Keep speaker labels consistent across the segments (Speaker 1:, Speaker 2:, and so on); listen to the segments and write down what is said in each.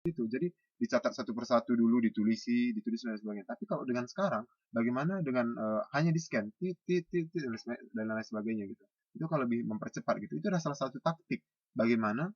Speaker 1: itu. Jadi dicatat satu persatu dulu, ditulis dan sebagainya. Tapi kalau dengan sekarang, bagaimana dengan hanya di scan, tit, tit, tit, tit, dan lain sebagainya gitu. Itu kalau lebih mempercepat gitu. Itu adalah salah satu taktik bagaimana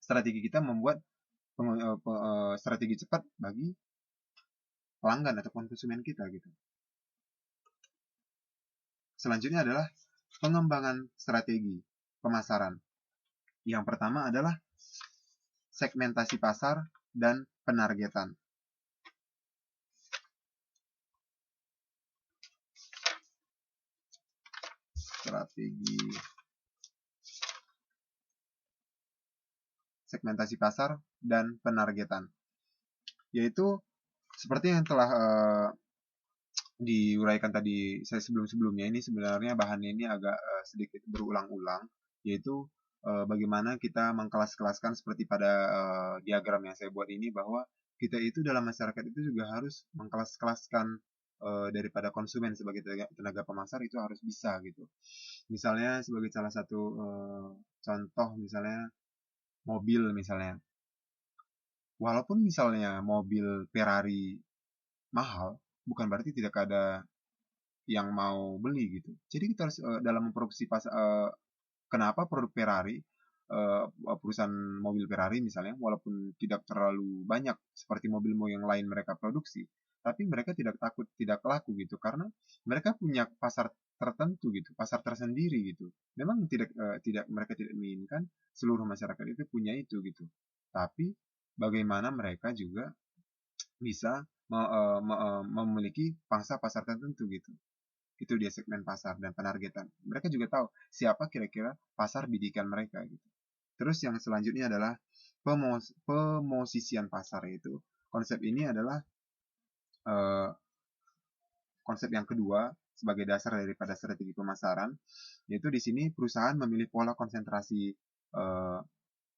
Speaker 1: strategi kita membuat strategi cepat bagi pelanggan ataupun konsumen kita gitu. Selanjutnya adalah pengembangan strategi pemasaran. Yang pertama adalah segmentasi pasar dan penargetan. Strategi segmentasi pasar dan penargetan, yaitu seperti yang telah diuraikan tadi saya sebelum-sebelumnya. Ini sebenarnya bahannya ini agak sedikit berulang-ulang, yaitu bagaimana kita mengkelas-kelaskan seperti pada diagram yang saya buat ini, bahwa kita itu dalam masyarakat itu juga harus mengkelas-kelaskan daripada konsumen sebagai tenaga pemasar itu harus bisa gitu. Misalnya sebagai salah satu contoh, misalnya mobil misalnya. Walaupun misalnya mobil Ferrari mahal, bukan berarti tidak ada yang mau beli gitu. Jadi kita harus dalam memproduksi kenapa produk Ferrari, perusahaan mobil Ferrari misalnya, walaupun tidak terlalu banyak seperti mobil-mobil yang lain mereka produksi, tapi mereka tidak takut tidak laku gitu, karena mereka punya pasar tertentu gitu, pasar tersendiri gitu. Memang tidak mereka tidak menginginkan seluruh masyarakat itu punya itu gitu. Tapi bagaimana mereka juga bisa memiliki pangsa pasar tertentu gitu. Itu dia segmen pasar dan penargetan. Mereka juga tahu siapa kira-kira pasar bidikan mereka gitu. Terus yang selanjutnya adalah pemosisian pasar, itu konsep ini adalah eh, konsep yang kedua sebagai dasar daripada strategi pemasaran, yaitu di sini perusahaan memilih pola konsentrasi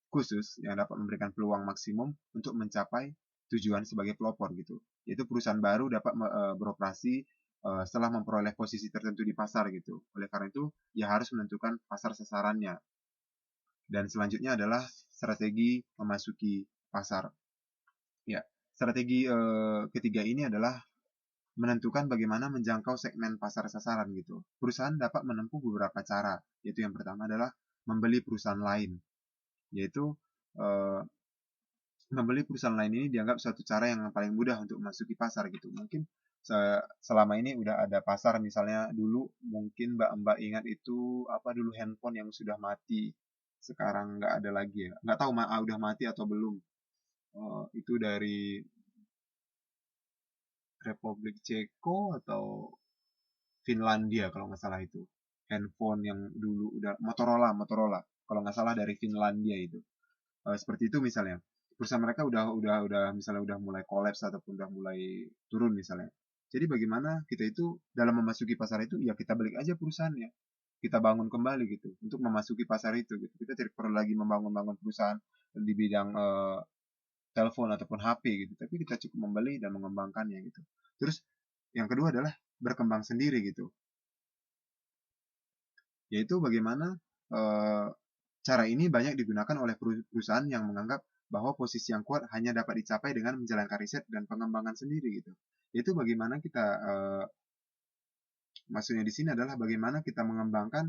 Speaker 1: khusus yang dapat memberikan peluang maksimum untuk mencapai tujuan sebagai pelopor gitu. Yaitu perusahaan baru dapat beroperasi setelah memperoleh posisi tertentu di pasar gitu. Oleh karena itu, ia harus menentukan pasar sasarannya. Dan selanjutnya adalah strategi memasuki pasar. Ya, strategi ketiga ini adalah menentukan bagaimana menjangkau segmen pasar sasaran gitu. Perusahaan dapat menempuh beberapa cara, yaitu yang pertama adalah membeli perusahaan lain, yaitu eh, membeli perusahaan lain ini dianggap suatu cara yang paling mudah untuk memasuki pasar gitu. Mungkin selama ini udah ada pasar, misalnya dulu mungkin mbak-mbak ingat itu apa dulu, handphone yang sudah mati, sekarang nggak ada lagi ya. Nggak tahu udah mati atau belum. Itu dari Republik Ceko atau Finlandia kalau nggak salah itu. Handphone yang dulu udah Motorola kalau nggak salah dari Finlandia itu. Seperti itu misalnya. Perusahaan mereka udah misalnya udah mulai kolaps ataupun udah mulai turun misalnya. Jadi bagaimana kita itu dalam memasuki pasar itu, ya kita balik aja perusahaannya. Kita bangun kembali gitu untuk memasuki pasar itu gitu. Kita tidak perlu lagi membangun perusahaan di bidang telepon ataupun HP gitu. Tapi kita cukup membeli dan mengembangkannya gitu. Terus yang kedua adalah berkembang sendiri gitu. Yaitu bagaimana eh, cara ini banyak digunakan oleh perusahaan yang menganggap bahwa posisi yang kuat hanya dapat dicapai dengan menjalankan riset dan pengembangan sendiri gitu. Yaitu bagaimana kita maksudnya di sini adalah bagaimana kita mengembangkan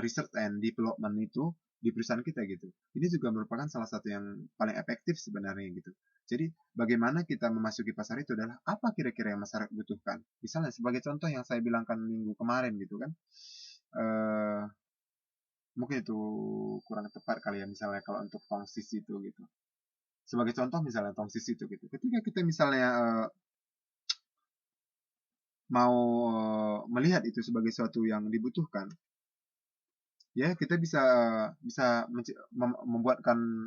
Speaker 1: research and development itu di perusahaan kita gitu. Ini juga merupakan salah satu yang paling efektif sebenarnya gitu. Jadi bagaimana kita memasuki pasar itu adalah apa kira-kira yang masyarakat butuhkan. Misalnya sebagai contoh yang saya bilangkan minggu kemarin gitu kan. Eh, Mungkin itu kurang tepat kali ya, misalnya kalau untuk tongsis itu gitu. Sebagai contoh misalnya tongsis itu gitu. Ketika kita misalnya mau melihat itu sebagai sesuatu yang dibutuhkan, ya kita bisa bisa membuatkan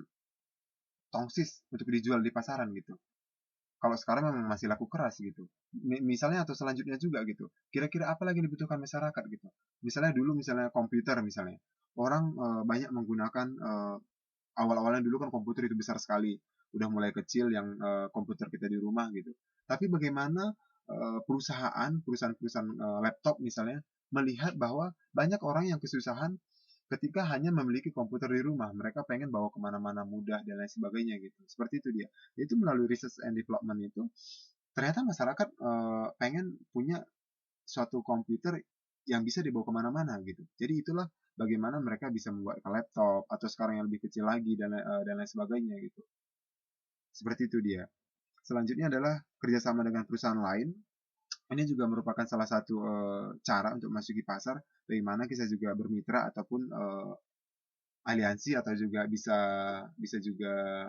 Speaker 1: tongsis untuk dijual di pasaran gitu. Kalau sekarang memang masih laku keras gitu. Misalnya atau selanjutnya juga gitu. Kira-kira apa lagi yang dibutuhkan masyarakat gitu. Misalnya dulu misalnya komputer misalnya. Orang banyak menggunakan awal-awalnya dulu kan komputer itu besar sekali. Udah mulai kecil yang komputer kita di rumah gitu. Tapi bagaimana perusahaan-perusahaan laptop misalnya melihat bahwa banyak orang yang kesusahan ketika hanya memiliki komputer di rumah, mereka pengen bawa kemana-mana mudah dan lain sebagainya gitu. Seperti itu dia. Itu melalui research and development itu, ternyata masyarakat pengen punya suatu komputer yang bisa dibawa kemana-mana gitu. Jadi itulah bagaimana mereka bisa membuat ke laptop atau sekarang yang lebih kecil lagi dan lain sebagainya gitu. Seperti itu dia. Selanjutnya adalah kerjasama dengan perusahaan lain. Ini juga merupakan salah satu cara untuk masuki pasar, bagaimana kita juga bermitra ataupun aliansi atau juga bisa bisa juga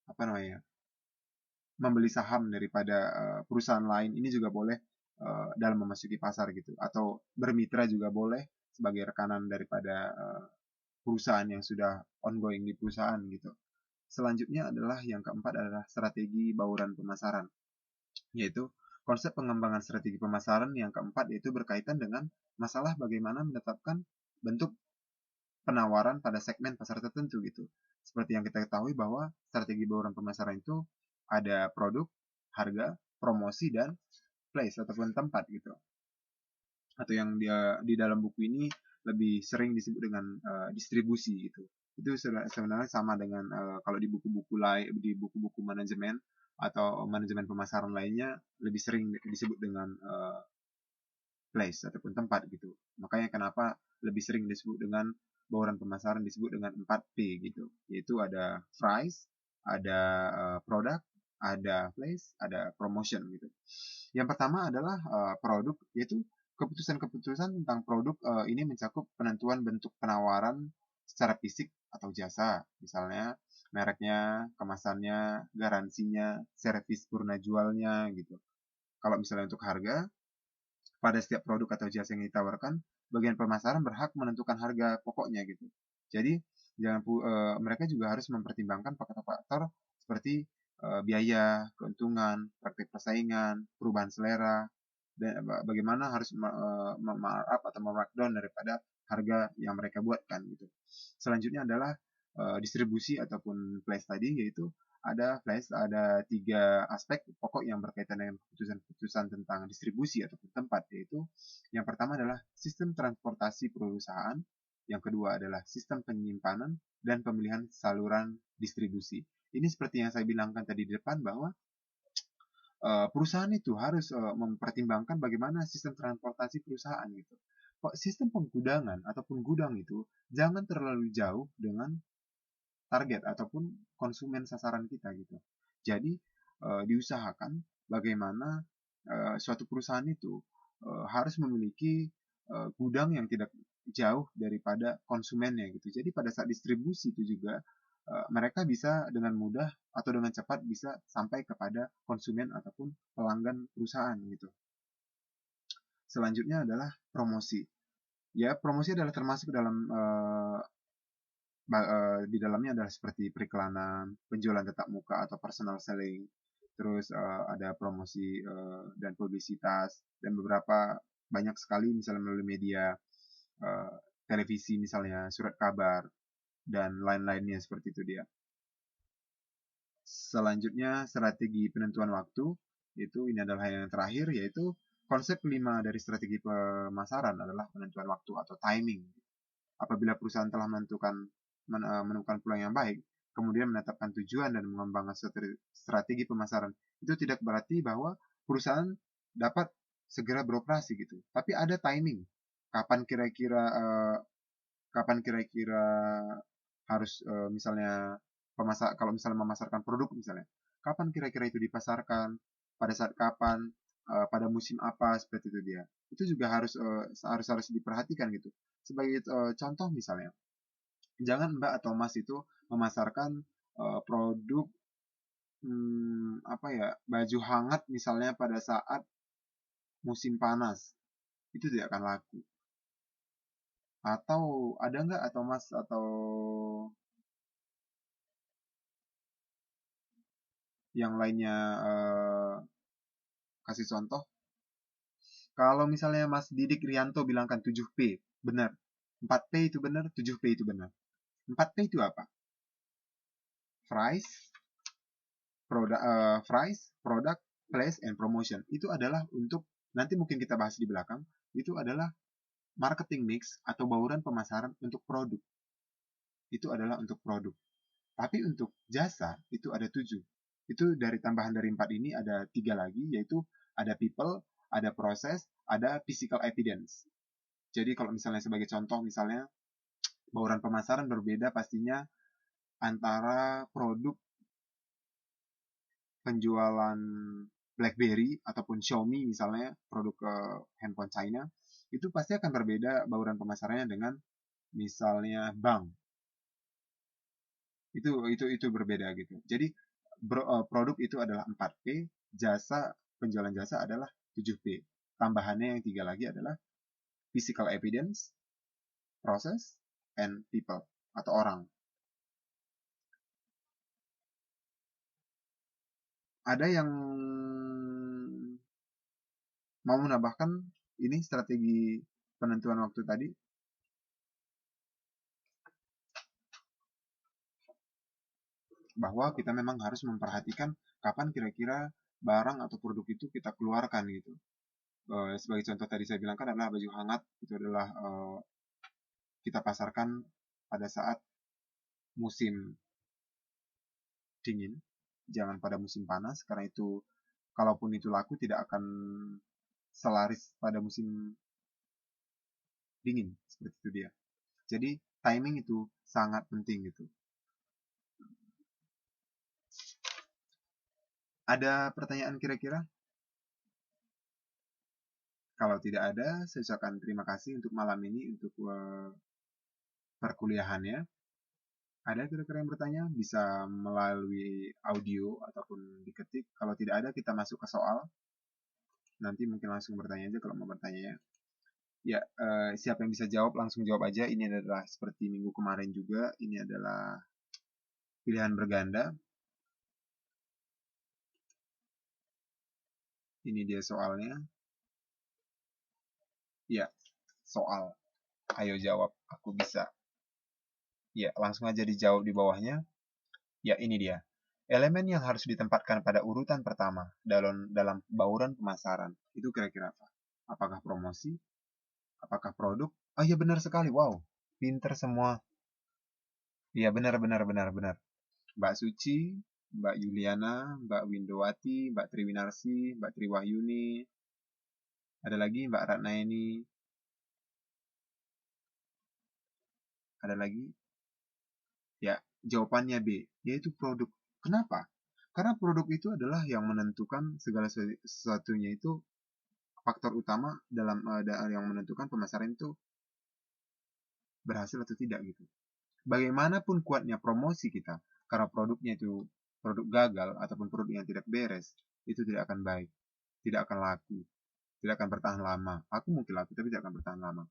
Speaker 1: apa namanya membeli saham daripada perusahaan lain. Ini juga boleh dalam memasuki pasar gitu, atau bermitra juga boleh sebagai rekanan daripada perusahaan yang sudah ongoing di perusahaan gitu. Selanjutnya adalah yang keempat adalah strategi bauran pemasaran, yaitu konsep pengembangan strategi pemasaran yang keempat yaitu berkaitan dengan masalah bagaimana menetapkan bentuk penawaran pada segmen pasar tertentu gitu. Seperti yang kita ketahui bahwa strategi bauran pemasaran itu ada produk, harga, promosi, dan place ataupun tempat gitu. Atau yang dia di dalam buku ini lebih sering disebut dengan distribusi gitu. Itu sebenarnya sama dengan kalau di buku-buku lain, di buku-buku manajemen atau manajemen pemasaran lainnya lebih sering disebut dengan place ataupun tempat gitu. Makanya kenapa lebih sering disebut dengan bauran pemasaran disebut dengan 4P gitu. Yaitu ada price, ada product, ada place, ada promotion gitu. Yang pertama adalah produk, yaitu keputusan-keputusan tentang produk ini mencakup penentuan bentuk penawaran secara fisik atau jasa, misalnya mereknya, kemasannya, garansinya, servis purna jualnya gitu. Kalau misalnya untuk harga, pada setiap produk atau jasa yang ditawarkan, bagian pemasaran berhak menentukan harga pokoknya gitu. Jadi mereka juga harus mempertimbangkan faktor-faktor seperti biaya, keuntungan, praktik persaingan, perubahan selera, dan bagaimana harus markup atau markdown daripada harga yang mereka buatkan gitu. Selanjutnya adalah distribusi ataupun place tadi, yaitu ada place, ada 3 aspek pokok yang berkaitan dengan keputusan-keputusan tentang distribusi ataupun tempat, yaitu yang pertama adalah sistem transportasi perusahaan, yang kedua adalah sistem penyimpanan dan pemilihan saluran distribusi. Ini seperti yang saya bilangkan tadi di depan bahwa perusahaan itu harus mempertimbangkan bagaimana sistem transportasi perusahaan gitu. Sistem penggudangan ataupun gudang itu jangan terlalu jauh dengan target ataupun konsumen sasaran kita gitu. Jadi diusahakan bagaimana suatu perusahaan itu harus memiliki gudang yang tidak jauh daripada konsumennya gitu. Jadi pada saat distribusi itu juga mereka bisa dengan mudah atau dengan cepat bisa sampai kepada konsumen ataupun pelanggan perusahaan gitu. Selanjutnya adalah promosi. Ya, promosi adalah termasuk dalam di dalamnya adalah seperti periklanan, penjualan tatap muka atau personal selling, terus ada promosi dan publisitas, dan beberapa banyak sekali misalnya melalui media televisi misalnya, surat kabar, dan lain-lainnya seperti itu dia. Selanjutnya strategi penentuan waktu, itu ini adalah yang terakhir, yaitu konsep kelima dari strategi pemasaran adalah penentuan waktu atau timing. Apabila perusahaan telah menemukan peluang yang baik, kemudian menetapkan tujuan dan mengembangkan strategi pemasaran, itu tidak berarti bahwa perusahaan dapat segera beroperasi gitu. Tapi ada timing. Kapan kira-kira harus misalnya kalau misalnya memasarkan produk misalnya, kapan kira-kira itu dipasarkan, pada saat kapan, pada musim apa, seperti itu dia. Itu juga harus diperhatikan gitu. Sebagai contoh misalnya, jangan Mbak atau Mas itu memasarkan produk baju hangat misalnya pada saat musim panas, itu tidak akan laku. Atau ada nggak atau Mas atau yang lainnya kasih contoh? Kalau misalnya Mas Didik Rianto bilangkan 7P, benar. 4P itu benar, 7P itu benar. 4P itu apa? Price, product, place, and promotion. Itu adalah untuk, nanti mungkin kita bahas di belakang, itu adalah marketing mix atau bauran pemasaran untuk produk. Itu adalah untuk produk. Tapi untuk jasa itu ada 7. Itu dari tambahan dari 4 ini ada 3 lagi, yaitu ada people, ada proses, ada physical evidence. Jadi kalau misalnya sebagai contoh, misalnya bauran pemasaran berbeda pastinya antara produk penjualan BlackBerry ataupun Xiaomi misalnya, produk handphone China, itu pasti akan berbeda bauran pemasarannya dengan misalnya bank. Itu berbeda gitu. Jadi produk itu adalah 4P, jasa, penjualan jasa adalah 7P. Tambahannya yang 3 lagi adalah physical evidence, process, and people atau orang. Ada yang mau menambahkan ini strategi penentuan waktu tadi? Bahwa kita memang harus memperhatikan kapan kira-kira barang atau produk itu kita keluarkan gitu. Sebagai contoh tadi saya bilang kan adalah baju hangat, itu adalah kita pasarkan pada saat musim dingin, jangan pada musim panas, karena itu kalaupun itu laku tidak akan selaris pada musim dingin, seperti itu dia. Jadi timing itu sangat penting gitu. Ada pertanyaan kira-kira? Kalau tidak ada, saya ucapkan terima kasih untuk malam ini, untuk perkuliahannya. Ada kira-kira yang bertanya? Bisa melalui audio ataupun diketik. Kalau tidak ada, kita masuk ke soal. Nanti mungkin langsung bertanya aja kalau mau bertanya ya. Ya, siapa yang bisa jawab, langsung jawab aja. Ini adalah seperti minggu kemarin juga. Ini adalah pilihan berganda. Ini dia soalnya. Ya, soal. Ayo jawab, aku bisa. Ya, langsung aja dijawab di bawahnya. Ya, ini dia. Elemen yang harus ditempatkan pada urutan pertama dalam bauran pemasaran. Itu kira-kira apa? Apakah promosi? Apakah produk? Oh iya benar sekali. Wow, pinter semua. Iya benar benar benar benar. Mbak Suci, Mbak Yuliana, Mbak Windowati, Mbak Triwinarsi, Mbak Triwahyuni. Ada lagi Mbak Ratnaini. Ada lagi? Ya, jawabannya B, yaitu produk. Kenapa? Karena produk itu adalah yang menentukan segala sesuatunya, itu faktor utama dalam yang menentukan pemasaran itu berhasil atau tidak gitu. Bagaimanapun kuatnya promosi kita, karena produknya itu produk gagal ataupun produk yang tidak beres, itu tidak akan baik, tidak akan laku, tidak akan bertahan lama. Aku mungkin laku, tapi tidak akan bertahan lama.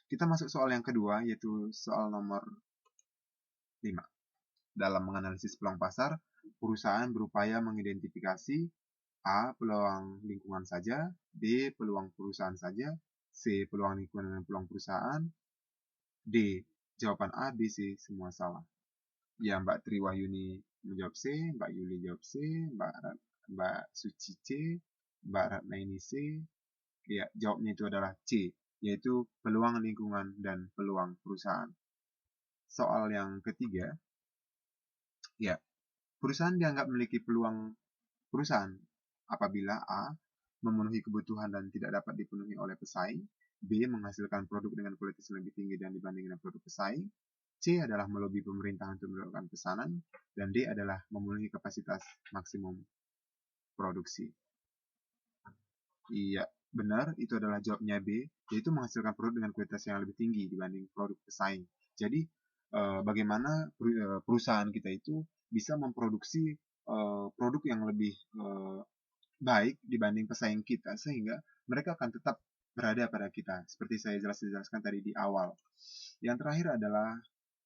Speaker 1: Kita masuk soal yang kedua, yaitu soal nomor 5. Dalam menganalisis peluang pasar, perusahaan berupaya mengidentifikasi A. Peluang lingkungan saja, B. Peluang perusahaan saja, C. Peluang lingkungan dan peluang perusahaan, D. Jawaban A, B, C, semua salah. Ya, Mbak Triwahyuni menjawab C, Mbak Yuli jawab C, Mbak Suci C, Mbak Ratnaini C. Ya, jawabnya itu adalah C, yaitu peluang lingkungan dan peluang perusahaan. Soal yang ketiga, ya, perusahaan dianggap memiliki peluang perusahaan apabila A. memenuhi kebutuhan dan tidak dapat dipenuhi oleh pesaing, B. menghasilkan produk dengan kualitas yang lebih tinggi dan dibanding dengan produk pesaing, C adalah melobi pemerintah untuk melakukan pesanan, dan D adalah memenuhi kapasitas maksimum produksi. Iya, benar, itu adalah jawabnya B, yaitu menghasilkan produk dengan kualitas yang lebih tinggi dibanding produk pesaing. Jadi, bagaimana perusahaan kita itu bisa memproduksi produk yang lebih baik dibanding pesaing kita, sehingga mereka akan tetap berada pada kita, seperti saya jelaskan tadi di awal. Yang terakhir adalah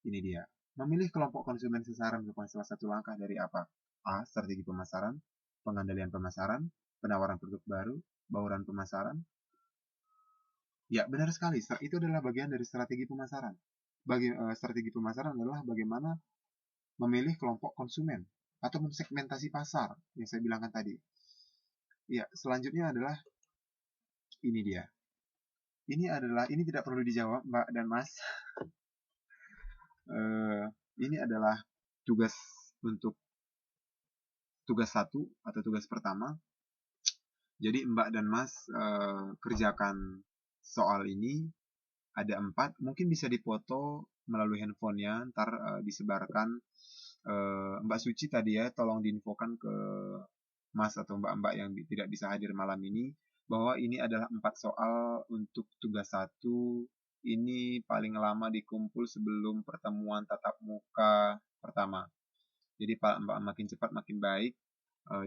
Speaker 1: ini dia. Memilih kelompok konsumen sasaran merupakan salah satu langkah dari apa? A. Strategi pemasaran, pengandalian pemasaran, penawaran produk baru, bauran pemasaran. Ya, benar sekali. Itu adalah bagian dari strategi pemasaran. Strategi pemasaran adalah bagaimana memilih kelompok konsumen atau mensegmentasi pasar yang saya bilangkan tadi. Ya, selanjutnya adalah ini dia. ini tidak perlu dijawab Mbak dan Mas. Ini adalah tugas untuk tugas 1 atau tugas pertama. Jadi Mbak dan Mas kerjakan soal ini ada 4, mungkin bisa dipoto melalui handphonenya, ntar disebarkan. Mbak Suci tadi ya, tolong diinfokan ke Mas atau Mbak-Mbak yang tidak bisa hadir malam ini, bahwa ini adalah 4 soal untuk tugas 1. Ini paling lama dikumpul sebelum pertemuan tatap muka pertama. Jadi Mbak makin cepat makin baik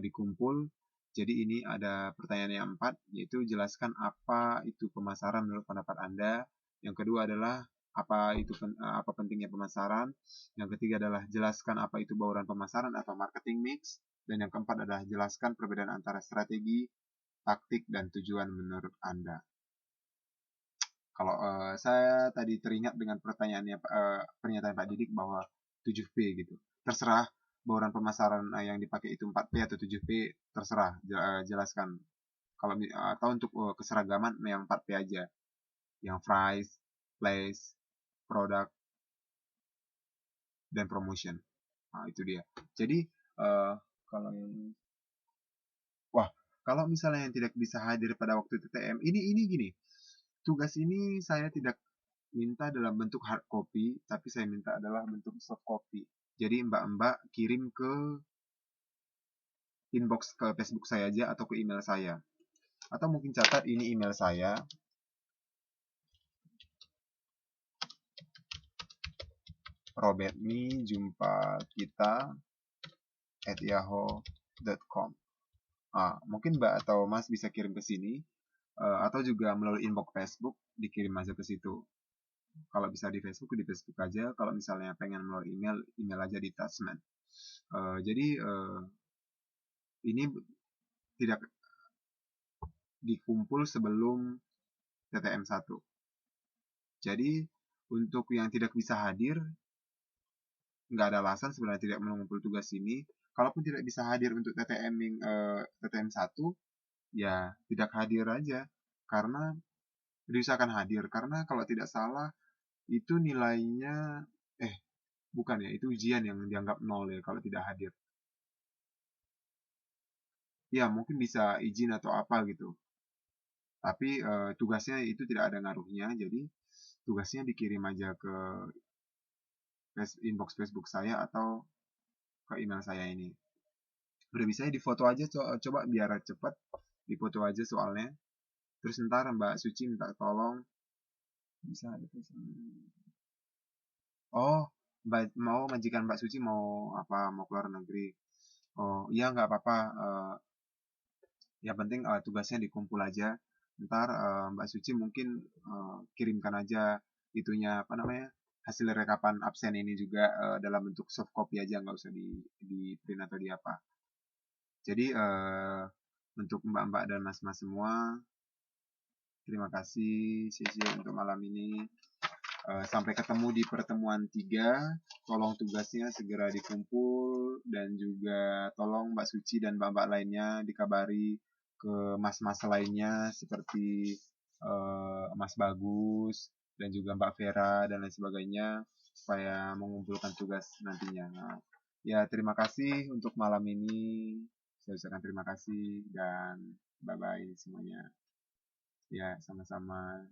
Speaker 1: dikumpul. Jadi ini ada pertanyaan yang 4, yaitu jelaskan apa itu pemasaran menurut pendapat Anda. Yang kedua adalah apa pentingnya pemasaran. Yang ketiga adalah jelaskan apa itu bauran pemasaran atau marketing mix. Dan yang keempat adalah jelaskan perbedaan antara strategi, taktik, dan tujuan menurut Anda. Kalau saya tadi teringat dengan pernyataan Pak Didik bahwa 7P gitu. Terserah bauran pemasaran yang dipakai itu 4P atau 7P, terserah jelaskan. Kalau atau untuk keseragaman yang 4P aja. Yang price, place, product, dan promotion. Nah, itu dia. Jadi kalau yang kalau misalnya yang tidak bisa hadir pada waktu TTM, ini gini. Tugas ini saya tidak minta dalam bentuk hard copy, tapi saya minta adalah bentuk soft copy. Jadi mbak-mbak kirim ke inbox ke Facebook saya aja atau ke email saya. Atau mungkin catat ini email saya. Robetmi jumpa kita @yahoo.com. Mungkin Mbak atau Mas bisa kirim ke sini, atau juga melalui inbox Facebook dikirim aja ke situ. Kalau bisa di Facebook aja. Kalau misalnya pengen melalui email aja di attachment. Jadi ini tidak dikumpul sebelum TTM 1. Jadi untuk yang tidak bisa hadir, nggak ada alasan sebenarnya tidak mengumpul tugas ini. Kalaupun tidak bisa hadir untuk TTM 1, ya tidak hadir aja. Karena diusahakan hadir. Karena kalau tidak salah, itu nilainya, bukan ya, itu ujian yang dianggap 0 ya kalau tidak hadir. Ya mungkin bisa izin atau apa gitu. Tapi tugasnya itu tidak ada ngaruhnya, jadi tugasnya dikirim aja ke inbox Facebook saya atau ke email saya ini. Udah bisa ya difoto aja, coba biar cepet, difoto aja soalnya. Terus ntar Mbak Suci minta tolong, bisa ada oh, mau majikan Mbak Suci mau apa, mau keluar negeri. Oh iya nggak apa-apa, yang penting tugasnya dikumpul aja. Ntar Mbak Suci mungkin kirimkan aja itunya apa namanya, hasil rekapan absen ini juga dalam bentuk soft copy aja, nggak usah di print atau di apa. Jadi untuk mbak-mbak dan mas-mas semua, terima kasih sesi untuk malam ini. Sampai ketemu di pertemuan 3. Tolong tugasnya segera dikumpul dan juga tolong Mbak Suci dan mbak-mbak lainnya dikabari ke mas-mas lainnya seperti Mas Bagus dan juga Mbak Vera dan lain sebagainya supaya mengumpulkan tugas nantinya. Nah, ya terima kasih untuk malam ini. Saya ucapkan terima kasih dan bye-bye semuanya. Ya, sama-sama.